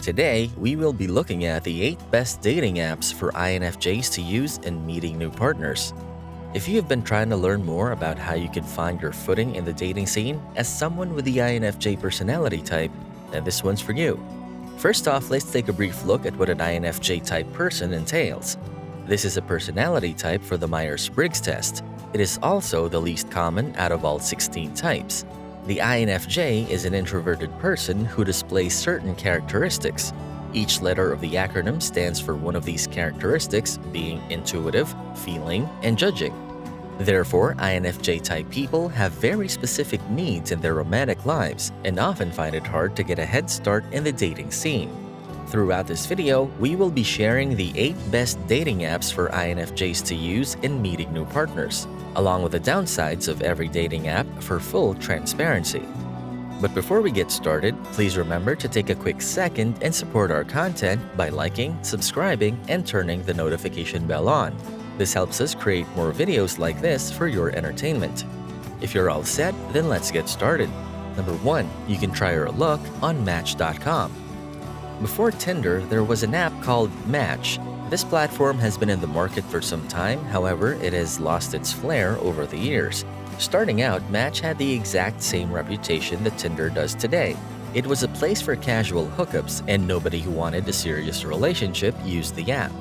Today, we will be looking at the 8 best dating apps for INFJs to use in meeting new partners. If you have been trying to learn more about how you can find your footing in the dating scene as someone with the INFJ personality type, then this one's for you. First off, let's take a brief look at what an INFJ type person entails. This is a personality type for the Myers-Briggs test. It is also the least common out of all 16 types. The INFJ is an introverted person who displays certain characteristics. Each letter of the acronym stands for one of these characteristics, being intuitive, feeling, and judging. Therefore, INFJ-type people have very specific needs in their romantic lives and often find it hard to get a head start in the dating scene. Throughout this video, we will be sharing the 8 best dating apps for INFJs to use in meeting new partners, along with the downsides of every dating app for full transparency. But before we get started, please remember to take a quick second and support our content by liking, subscribing, and turning the notification bell on. This helps us create more videos like this for your entertainment. If you're all set, then let's get started. Number 1. You can try your luck on Match.com. Before Tinder, there was an app called Match. This platform has been in the market for some time, however, it has lost its flair over the years. Starting out, Match had the exact same reputation that Tinder does today. It was a place for casual hookups, and nobody who wanted a serious relationship used the app.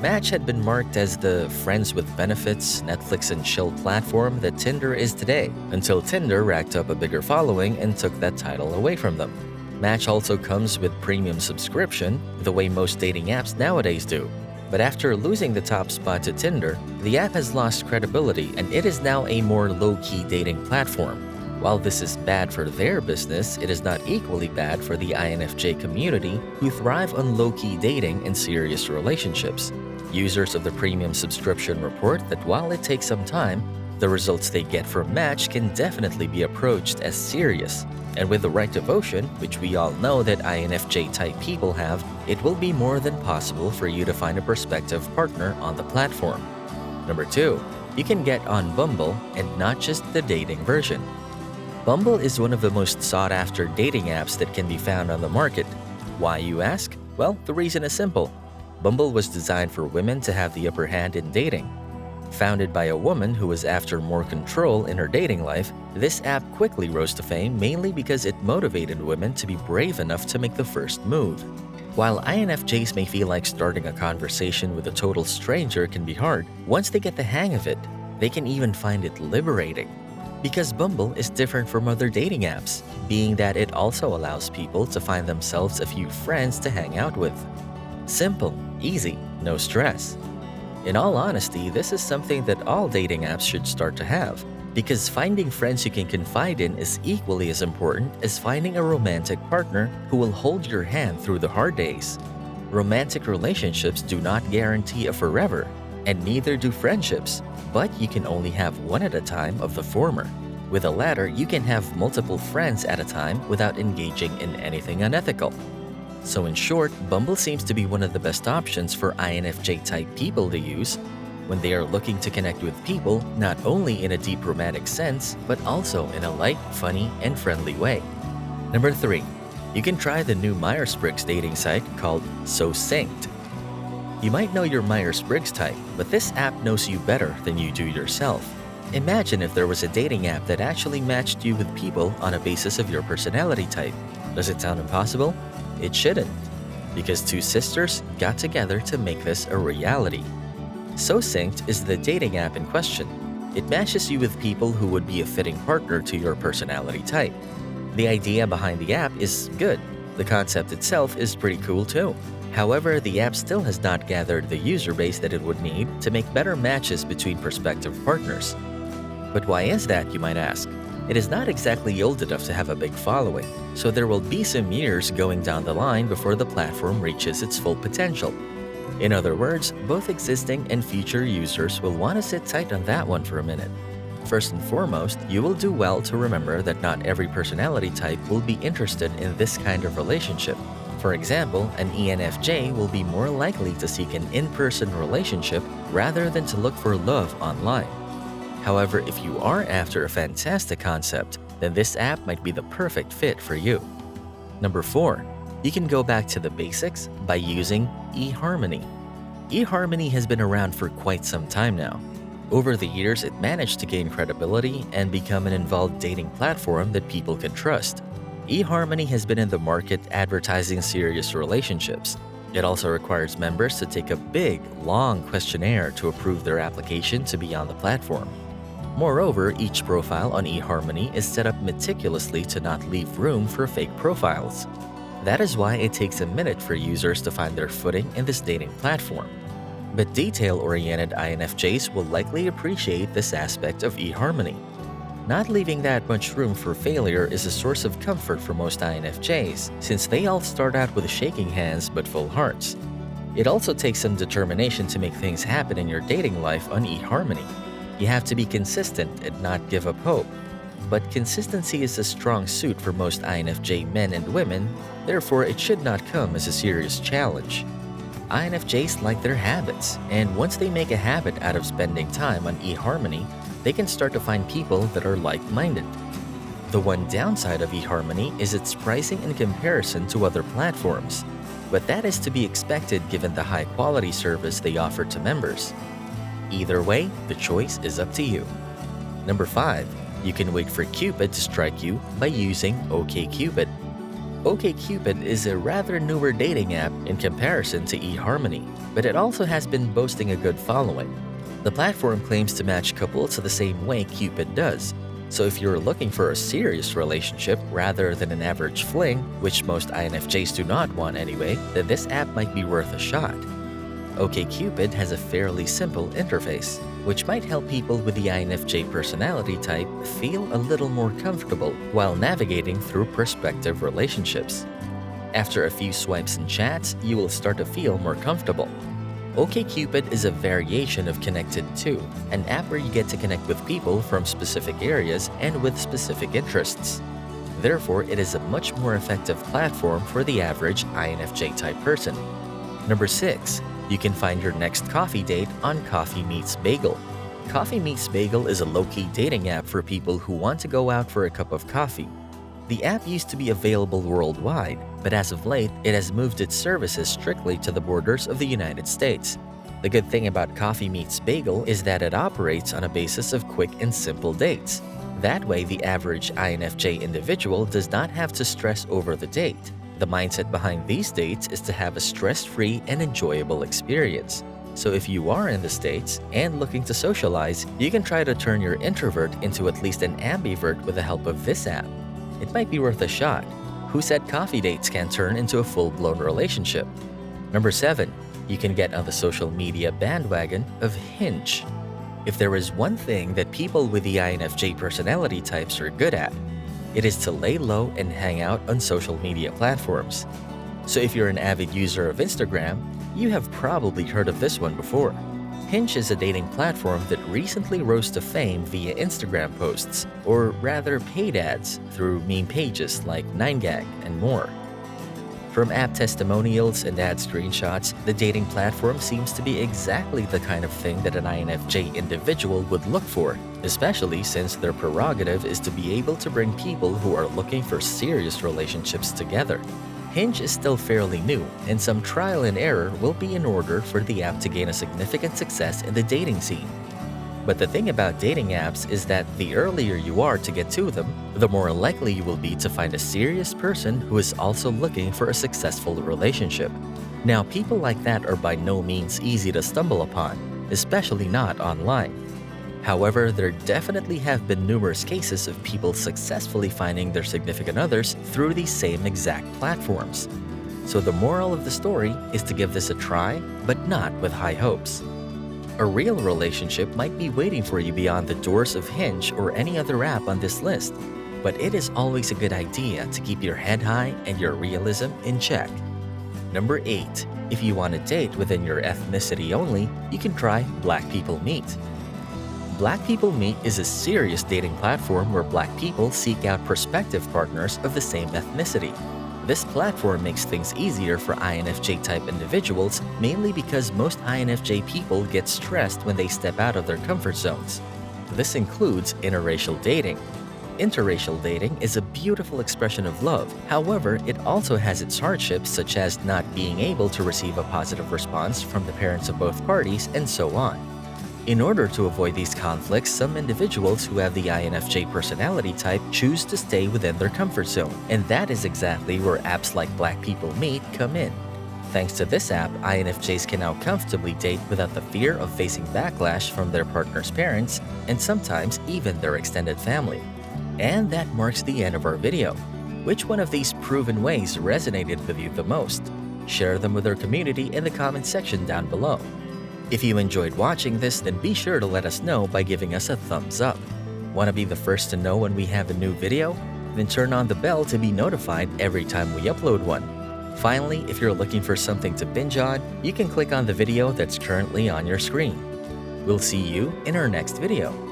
Match had been marked as the friends with benefits, Netflix and chill platform that Tinder is today, until Tinder racked up a bigger following and took that title away from them. Match also comes with premium subscription, the way most dating apps nowadays do. But after losing the top spot to Tinder, the app has lost credibility and it is now a more low-key dating platform. While this is bad for their business, it is not equally bad for the INFJ community who thrive on low-key dating and serious relationships. Users of the premium subscription report that while it takes some time, the results they get from Match can definitely be approached as serious. And with the right devotion, which we all know that INFJ-type people have, it will be more than possible for you to find a prospective partner on the platform. Number 2. You can get on Bumble, and not just the dating version. Bumble is one of the most sought-after dating apps that can be found on the market. Why, you ask? Well, the reason is simple. Bumble was designed for women to have the upper hand in dating. Founded by a woman who was after more control in her dating life, this app quickly rose to fame mainly because it motivated women to be brave enough to make the first move. While INFJs may feel like starting a conversation with a total stranger can be hard, once they get the hang of it, they can even find it liberating. Because Bumble is different from other dating apps, being that it also allows people to find themselves a few friends to hang out with. Simple, easy, no stress. In all honesty, this is something that all dating apps should start to have, because finding friends you can confide in is equally as important as finding a romantic partner who will hold your hand through the hard days. Romantic relationships do not guarantee a forever, and neither do friendships, but you can only have one at a time of the former. With the latter, you can have multiple friends at a time without engaging in anything unethical. So in short, Bumble seems to be one of the best options for INFJ-type people to use when they are looking to connect with people not only in a deep romantic sense, but also in a light, funny, and friendly way. Number 3. You can try the new Myers-Briggs dating site called So Synced. You might know your Myers-Briggs type, but this app knows you better than you do yourself. Imagine if there was a dating app that actually matched you with people on a basis of your personality type. Does it sound impossible? It shouldn't, because 2 sisters got together to make this a reality. So Synced is the dating app in question. It matches you with people who would be a fitting partner to your personality type. The idea behind the app is good. The concept itself is pretty cool too. However, the app still has not gathered the user base that it would need to make better matches between prospective partners. But why is that, you might ask? It is not exactly old enough to have a big following, so there will be some years going down the line before the platform reaches its full potential. In other words, both existing and future users will want to sit tight on that one for a minute. First and foremost, you will do well to remember that not every personality type will be interested in this kind of relationship. For example, an ENFJ will be more likely to seek an in-person relationship rather than to look for love online. However, if you are after a fantastic concept, then this app might be the perfect fit for you. Number 4. You can go back to the basics by using eHarmony. eHarmony has been around for quite some time now. Over the years, it managed to gain credibility and become an involved dating platform that people can trust. eHarmony has been in the market advertising serious relationships. It also requires members to take a big, long questionnaire to approve their application to be on the platform. Moreover, each profile on eHarmony is set up meticulously to not leave room for fake profiles. That is why it takes a minute for users to find their footing in this dating platform. But detail-oriented INFJs will likely appreciate this aspect of eHarmony. Not leaving that much room for failure is a source of comfort for most INFJs, since they all start out with shaking hands but full hearts. It also takes some determination to make things happen in your dating life on eHarmony. You have to be consistent and not give up hope. But consistency is a strong suit for most INFJ men and women, therefore it should not come as a serious challenge. INFJs like their habits, and once they make a habit out of spending time on eHarmony, they can start to find people that are like-minded. The one downside of eHarmony is its pricing in comparison to other platforms, but that is to be expected given the high-quality service they offer to members. Either way, the choice is up to you. Number 5. You can wait for Cupid to strike you by using OkCupid. OkCupid is a rather newer dating app in comparison to eHarmony, but it also has been boasting a good following. The platform claims to match couples the same way Cupid does, so if you're looking for a serious relationship rather than an average fling, which most INFJs do not want anyway, then this app might be worth a shot. OkCupid has a fairly simple interface, which might help people with the INFJ personality type feel a little more comfortable while navigating through prospective relationships. After a few swipes and chats, you will start to feel more comfortable. OkCupid is a variation of Connected To, an app where you get to connect with people from specific areas and with specific interests. Therefore, it is a much more effective platform for the average INFJ type person. Number 6. You can find your next coffee date on Coffee Meets Bagel. Coffee Meets Bagel is a low-key dating app for people who want to go out for a cup of coffee. The app used to be available worldwide, but as of late, it has moved its services strictly to the borders of the United States. The good thing about Coffee Meets Bagel is that it operates on a basis of quick and simple dates. That way, the average INFJ individual does not have to stress over the date. The mindset behind these dates is to have a stress-free and enjoyable experience. So if you are in the States and looking to socialize, you can try to turn your introvert into at least an ambivert with the help of this app. It might be worth a shot. Who said coffee dates can turn into a full-blown relationship? Number 7. You can get on the social media bandwagon of Hinge. If there is one thing that people with the INFJ personality types are good at, it is to lay low and hang out on social media platforms. So if you're an avid user of Instagram, you have probably heard of this one before. Hinge is a dating platform that recently rose to fame via Instagram posts, or rather paid ads, through meme pages like 9gag and more. From app testimonials and ad screenshots, the dating platform seems to be exactly the kind of thing that an INFJ individual would look for, especially since their prerogative is to be able to bring people who are looking for serious relationships together. Hinge is still fairly new, and some trial and error will be in order for the app to gain a significant success in the dating scene. But the thing about dating apps is that the earlier you are to get to them, the more likely you will be to find a serious person who is also looking for a successful relationship. Now, people like that are by no means easy to stumble upon, especially not online. However, there definitely have been numerous cases of people successfully finding their significant others through these same exact platforms. So the moral of the story is to give this a try, but not with high hopes. A real relationship might be waiting for you beyond the doors of Hinge or any other app on this list, but it is always a good idea to keep your head high and your realism in check. Number 8. If you want to date within your ethnicity only, you can try Black People Meet. Black People Meet is a serious dating platform where Black people seek out prospective partners of the same ethnicity. This platform makes things easier for INFJ-type individuals, mainly because most INFJ people get stressed when they step out of their comfort zones. This includes interracial dating. Interracial dating is a beautiful expression of love. However, it also has its hardships, such as not being able to receive a positive response from the parents of both parties, and so on. In order to avoid these conflicts, some individuals who have the INFJ personality type choose to stay within their comfort zone, and that is exactly where apps like Black People Meet come in. Thanks to this app, INFJs can now comfortably date without the fear of facing backlash from their partner's parents and sometimes even their extended family. And that marks the end of our video. Which one of these proven ways resonated with you the most? Share them with our community in the comment section down below. If you enjoyed watching this, then be sure to let us know by giving us a thumbs up. Want to be the first to know when we have a new video? Then turn on the bell to be notified every time we upload one. Finally, if you're looking for something to binge on, you can click on the video that's currently on your screen. We'll see you in our next video.